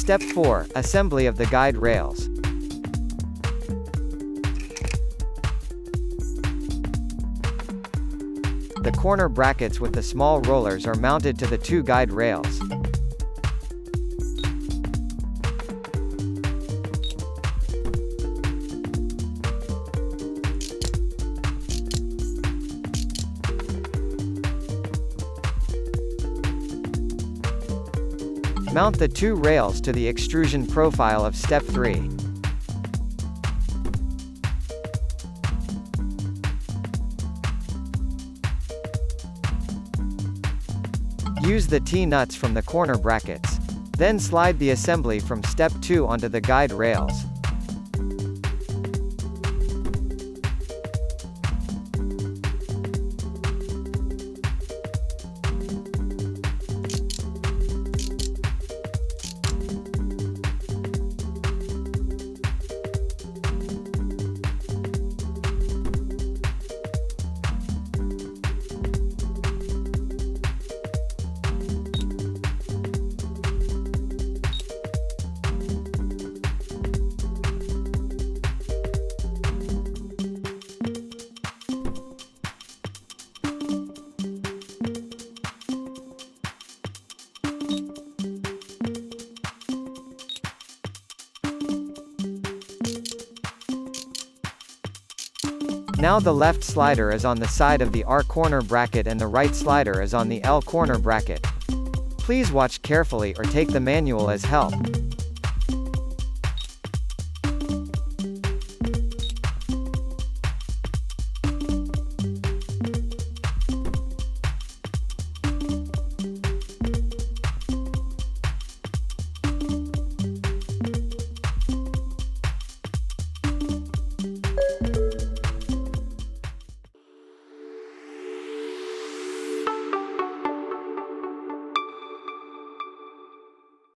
Step 4. Assembly of the guide rails. The corner brackets with the small rollers are mounted to the two guide rails. Mount the two rails to the extrusion profile of step 3. Use the T-nuts from the corner brackets. Then slide the assembly from step 2 onto the guide rails. Now the left slider is on the side of the R corner bracket and the right slider is on the L corner bracket. Please watch carefully or take the manual as help.